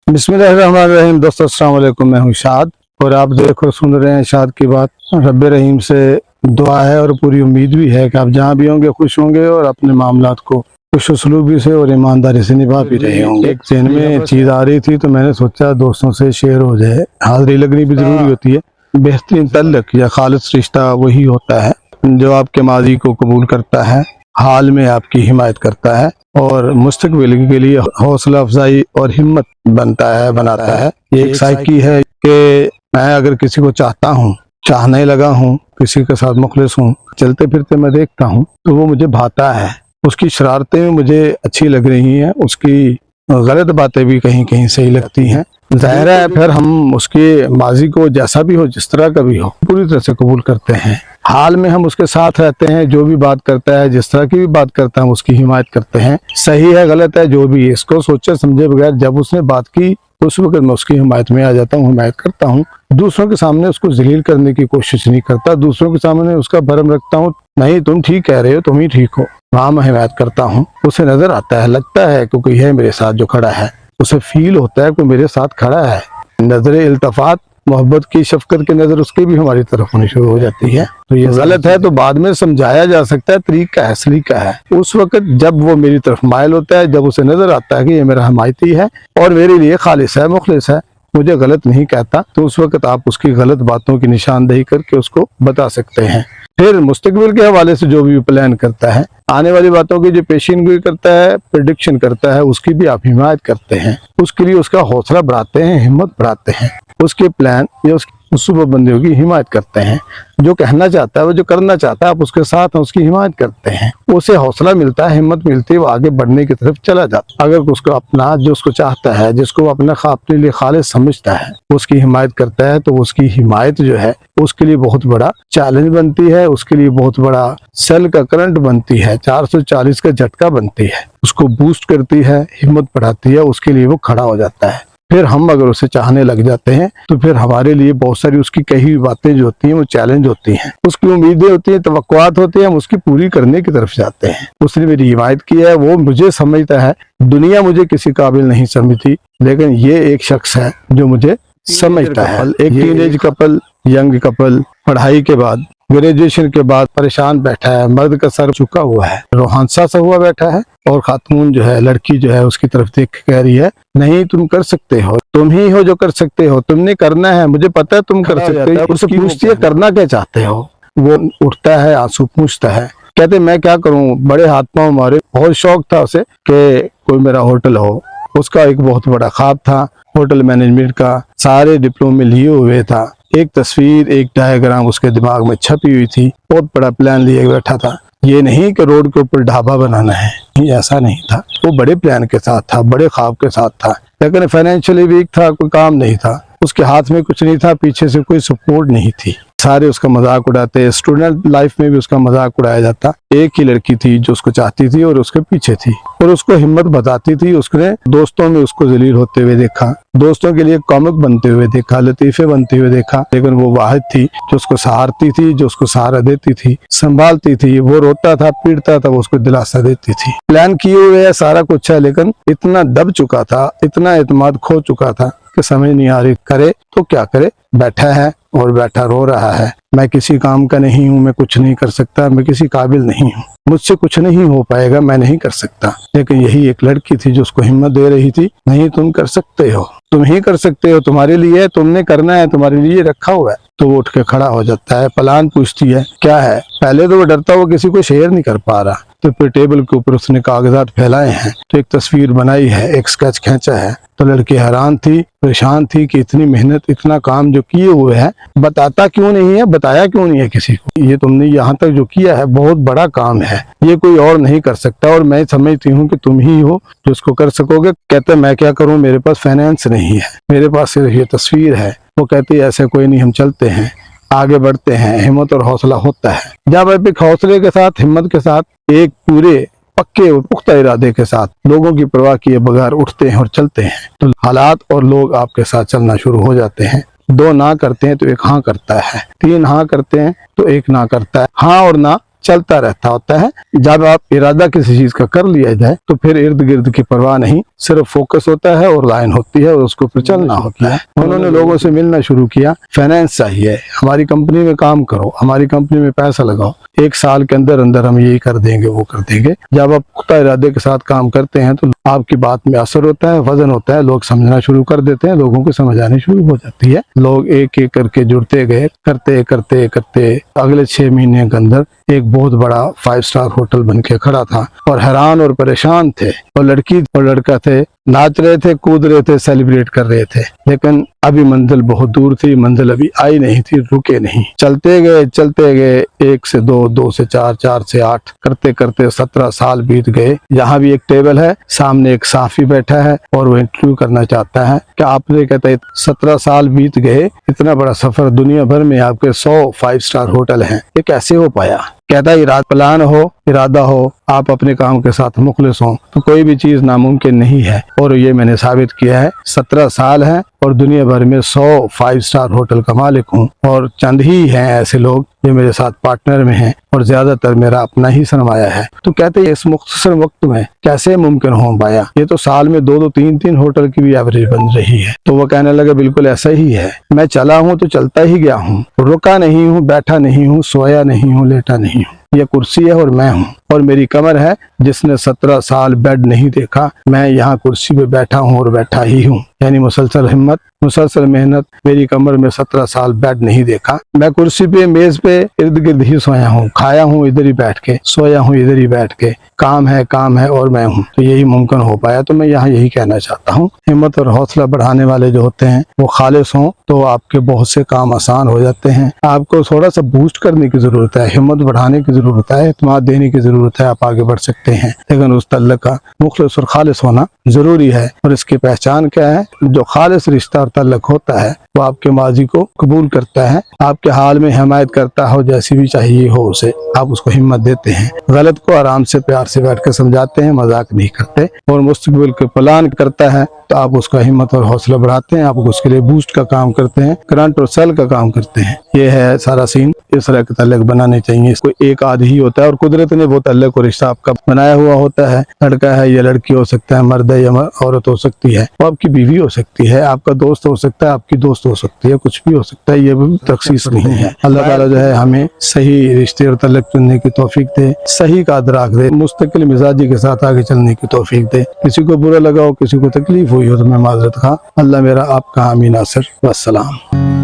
बिस्मिल्लाहिर्रहमानिर्रहीम। दोस्तों अस्सलाम वालेकुम, मैं हूँ शाद और आप देखो सुन रहे हैं शाद की बात। रब्ब रहीम से दुआ है और पूरी उम्मीद भी है कि आप जहाँ भी होंगे खुश होंगे और अपने मामलात को खुश उसलूबी से और ईमानदारी से निभा भी रहे होंगे। एक चैन में चीज़ आ रही थी तो मैंने सोचा दोस्तों से शेयर हो जाए। हाज़िरी लगनी भी ज़रूरी होती है। बेहतरीन तल्लक या खालिस रिश्ता वही होता है जो आपके माजी को कबूल करता है, हाल में आपकी हिमायत करता है और मुस्तकबिल के लिए हौसला अफजाई और हिम्मत बनाता है। ये एक साइकी है कि मैं अगर किसी को चाहता हूँ, चाहने लगा हूँ, किसी के साथ मुखलिस हूँ, चलते फिरते मैं देखता हूँ तो वो मुझे भाता है। उसकी शरारतें मुझे अच्छी लग रही हैं, उसकी गलत बातें भी कहीं कहीं सही लगती हैं। ज़ाहिर है फिर हम उसके माजी को जैसा भी हो, जिस तरह का भी हो, पूरी तरह से कबूल करते हैं। हाल में हम उसके साथ रहते हैं, जो भी बात करता है, जिस तरह की भी बात करता है, हम उसकी हिमायत करते हैं। सही है गलत है जो भी है, इसको सोचे समझे बगैर जब उसने बात की तो उस वक्त मैं उसकी हिमायत में आ जाता हूँ, हिमायत करता हूँ। दूसरों के सामने उसको जलील करने की कोशिश नहीं करता, दूसरों के सामने उसका भरम रखता हूँ, नहीं तुम ठीक कह रहे हो, तुम ही ठीक हो, वहाँ मैं हिमायत करता हूँ। उसे नजर आता है, लगता है कि कोई है मेरे साथ जो खड़ा है, उसे फील होता है कोई मेरे साथ खड़ा है। नजर इल्तफात, मोहब्बत की, शफकत की नजर उसकी भी हमारी तरफ होनी शुरू हो जाती है। तो ये गलत है तो बाद में समझाया जा सकता है, तरीका है, सलीका है। उस वक्त जब वो मेरी तरफ माइल होता है, जब उसे नजर आता है कि ये मेरा हमायती है और मेरे लिए खालिस है, मुखलिस है, मुझे गलत नहीं कहता, तो उस वक्त आप उसकी गलत बातों की निशानदेही करके उसको बता सकते हैं। फिर मुस्तकबिल के हवाले से जो भी प्लान करता है, आने वाली बातों की जो पेशिनगोई करता है, प्रेडिक्शन करता है, उसकी भी आप हिमायत करते हैं। उसके लिए उसका हौसला बढ़ाते हैं, हिम्मत बढ़ाते हैं, उसके प्लान या उसकी सूबबंदियों की हिमायत करते हैं। जो कहना चाहता है, वो जो करना चाहता है, आप उसके साथ हैं, उसकी हिमायत करते हैं। उसे हौसला मिलता है, हिम्मत मिलती है, वो आगे बढ़ने की तरफ चला जाता है। अगर उसको अपना जो उसको चाहता है, जिसको वो अपना अपने लिए खालिस समझता है, उसकी हिमायत करता है, तो उसकी हिमायत जो है उसके लिए बहुत बड़ा चैलेंज बनती है, उसके लिए बहुत बड़ा सेल का करंट बनती है, 440 का झटका बनती है, उसको बूस्ट करती है, हिम्मत बढ़ाती है, उसके लिए वो खड़ा हो जाता है। फिर हम अगर उसे चाहने लग जाते हैं तो फिर हमारे लिए बहुत सारी उसकी कही हुई बातें जो होती हैं वो चैलेंज होती हैं, उसकी उम्मीदें होती हैं, तवक्कुआत होती हैं, हम उसकी पूरी करने की तरफ जाते हैं। उसने मेरी हिमायत की है, वो मुझे समझता है, दुनिया मुझे किसी काबिल नहीं समझती, लेकिन ये एक शख्स है जो मुझे समझता है। एक टीनेज कपल, यंग कपल, पढ़ाई के बाद, ग्रेजुएशन के बाद परेशान बैठा है, मर्द का सर झुका हुआ है, रोहानसा सा हुआ बैठा है और खातून जो है, लड़की जो है, उसकी तरफ देख के कह रही है, नहीं तुम कर सकते हो, तुम ही हो जो कर सकते हो, तुमने करना है, मुझे पता है तुम कर सकते हो। उससे पूछती है करना क्या चाहते हो, वो उठता है, आंसू पूछता है, कहते मैं क्या करूं, बड़े हाथ पांव मारे। बहुत शौक था उसे कि कोई मेरा होटल हो, उसका एक बहुत बड़ा ख्वाब था होटल मैनेजमेंट का, सारे डिप्लोमे लिए हुए था, एक तस्वीर, एक डायग्राम उसके दिमाग में छपी हुई थी, बहुत बड़ा प्लान लिए बैठा था। ये नहीं कि रोड के ऊपर ढाबा बनाना है, ये ऐसा नहीं था, वो बड़े प्लान के साथ था, बड़े ख्वाब के साथ था, लेकिन फाइनेंशियली वीक था, कोई काम नहीं था, उसके हाथ में कुछ नहीं था, पीछे से कोई सपोर्ट नहीं थी, सारे उसका मजाक उड़ाते। स्टूडेंट लाइफ में भी उसका मजाक उड़ाया जाता। एक ही लड़की थी जो उसको चाहती थी और उसके पीछे थी और उसको हिम्मत बताती थी। उसने दोस्तों में उसको जलील होते हुए देखा, दोस्तों के लिए कॉमिक बनते हुए देखा, लतीफे बनते हुए देखा, लेकिन वो वाहिद थी जो उसको सहारती थी, जो उसको सहारा देती थी, संभालती थी। वो रोता था, पीटता था, वो उसको दिलासा देती थी। प्लान किए हुए है, सारा कुछ है, लेकिन इतना दब चुका था, इतना एतमाद खो चुका था कि समझ नहीं आ रही करे तो क्या करे। बैठा है और बैठा रो रहा है, मैं किसी काम का नहीं हूँ, मैं कुछ नहीं कर सकता, मैं किसी काबिल नहीं हूँ, मुझसे कुछ नहीं हो पाएगा, मैं नहीं कर सकता। लेकिन यही एक लड़की थी जो उसको हिम्मत दे रही थी, नहीं तुम कर सकते हो, तुम ही कर सकते हो, तुम्हारे लिए, तुमने करना है, तुम्हारे लिए रखा हुआ है। तो वो उठ के खड़ा हो जाता है। प्लान पूछती है क्या है, पहले तो वो डरता, वो किसी को शेयर नहीं कर पा रहा, तो फिर टेबल के ऊपर उसने कागजात फैलाए हैं, तो एक तस्वीर बनाई है, एक स्केच खींचा है। तो लड़की हैरान थी, परेशान थी कि इतनी मेहनत, इतना काम जो किए हुए है, बताता क्यों नहीं है, बताया क्यों नहीं है किसी को, ये तुमने यहाँ तक जो किया है बहुत बड़ा काम है, ये कोई और नहीं कर सकता और मैं समझती हूँ कि तुम ही हो जो इसको कर सकोगे। कहते मैं क्या करूँ, मेरे पास फाइनेंस नहीं है, मेरे पास सिर्फ ये तस्वीर है। वो कहती है ऐसे कोई नहीं, हम चलते हैं, आगे बढ़ते हैं, हिम्मत और हौसला होता है जब आप एक हौसले के साथ, हिम्मत के साथ, एक पूरे पक्के और पुख्ता इरादे के साथ, लोगों की परवाह किए बगैर उठते हैं और चलते हैं, तो हालात और लोग आपके साथ चलना शुरू हो जाते हैं। 2 ना करते हैं तो 1 हाँ करता है, 3 हाँ करते हैं तो 1 ना करता है। हाँ और ना चलता रहता होता है। जब आप इरादा किसी चीज का कर लिया जाए तो फिर इर्द गिर्द की परवाह नहीं, सिर्फ फोकस होता है और लाइन होती है और उसको फिर चलना होता है। उन्होंने लोगों से मिलना शुरू किया, फाइनेंस चाहिए, हमारी कंपनी में काम करो, हमारी कंपनी में पैसा लगाओ, 1 साल के अंदर अंदर हम यही कर देंगे वो कर देंगे। जब आप पुख्ता इरादे के साथ काम करते हैं तो आपकी बात में असर होता है, वजन होता है, लोग समझना शुरू कर देते हैं, लोगों को समझ आनी शुरू हो जाती है। लोग एक एक करके जुड़ते गए, करते करते करते अगले 6 महीने के अंदर एक बहुत बड़ा 5 स्टार होटल बन के खड़ा था और हैरान और परेशान थे। और लड़की और लड़का थे, नाच रहे थे, कूद रहे थे, सेलिब्रेट कर रहे थे, लेकिन अभी मंजिल बहुत दूर थी, मंजिल अभी आई नहीं थी, रुके नहीं, चलते गए 1 से 2, 2 से 4, 4 से 8 करते करते 17 साल बीत गए। यहाँ भी एक टेबल है, सामने एक साफी बैठा है और वो इंटरव्यू करना चाहता है कि आपने, कहता है 17 साल बीत गए, इतना बड़ा सफर, दुनिया भर में आपके 100 5 स्टार होटल हैं, ये कैसे हो पाया? कहता है प्लान हो, इरादा हो, आप अपने काम के साथ मुखलिस हो तो कोई भी चीज नामुमकिन नहीं है। और ये मैंने साबित किया है। 17 साल है और दुनिया भर में 100 5 स्टार होटल का मालिक हूँ और चंद ही हैं ऐसे लोग जो मेरे साथ पार्टनर में हैं और ज्यादातर मेरा अपना ही सरमाया है। तो कहते हैं इस मुख्तसर वक्त में कैसे मुमकिन हो पाया? ये तो साल में 2-2 3-3 होटल की भी एवरेज बन रही है। तो वो कहने लगे बिल्कुल ऐसा ही है, मैं चला हूँ तो चलता ही गया हूँ, रुका नहीं हूँ, बैठा नहीं हूँ, सोया नहीं हूँ, लेटा नहीं हूँ। ये कुर्सी है और मैं हूँ और मेरी कमर है, जिसने 17 साल बेड नहीं देखा, मैं यहाँ कुर्सी पे बैठा हूँ और बैठा ही हूँ। यानी मुसलसल हिम्मत, मुसलसल मेहनत, मेरी कमर में 17 साल बेड नहीं देखा। मैं कुर्सी पे, मेज पे इर्द गिर्द ही सोया हूँ, खाया हूँ इधर ही बैठ के, सोया हूँ इधर ही बैठ के, काम है और मैं हूँ। तो यही मुमकिन हो पाया। तो मैं यहाँ यही कहना चाहता हूँ, हिम्मत और हौसला बढ़ाने वाले जो होते हैं वो खालिस हों तो आपके बहुत से काम आसान हो जाते हैं। आपको थोड़ा सा बूस्ट करने की जरूरत है, हिम्मत बढ़ाने की जरूरत है, इत्मीनान देने की जरूरत है, आप आगे बढ़ सकते हैं। लेकिन उस तल्लुक़ का मुखलिस और खालिस होना जरूरी है। और इसकी पहचान क्या है? जो खालिस रिश्ता और तल्लुक़ होता है वो आपके माजी को कबूल करता है, आपके हाल में हिमायत करता हो, जैसी भी चाहिए हो उसे आप उसको हिम्मत देते हैं, गलत को आराम से प्यार से बैठ कर समझाते हैं, मजाक नहीं करते, और मुस्तकबिल के प्लान करता है तो आप उसका हिम्मत और हौसला बढ़ाते हैं, आप उसके लिए बूस्ट का काम करते हैं, करंट और सेल का काम करते हैं। ये है सारा सीन। इस तरह के तल्लुक़ बनाने चाहिए। इसको एक आध ही होता है और कुदरत ने वो तल्लुक़ और रिश्ता आपका बनाया हुआ होता है। लड़का है या लड़की हो सकता है, मर्द है या औरत हो सकती है, वो आपकी बीवी हो सकती है, आपका दोस्त हो सकता है, आपकी दोस्त हो सकती है, कुछ भी हो सकता है, ये भी तखसीस नहीं है। अल्लाह ताला जो है हमें सही रिश्ते और तल्लुक़ चुनने की तौफीक दे, सही का अदराक दे, मुस्तकिल मिजाजी के साथ आगे चलने की तौफीक दे। किसी को बुरा लगा हो, किसी को तकलीफ हुई हो तो मैं माजरत खा। अल्लाह मेरा आपका हामी नासिर। वस्सलाम।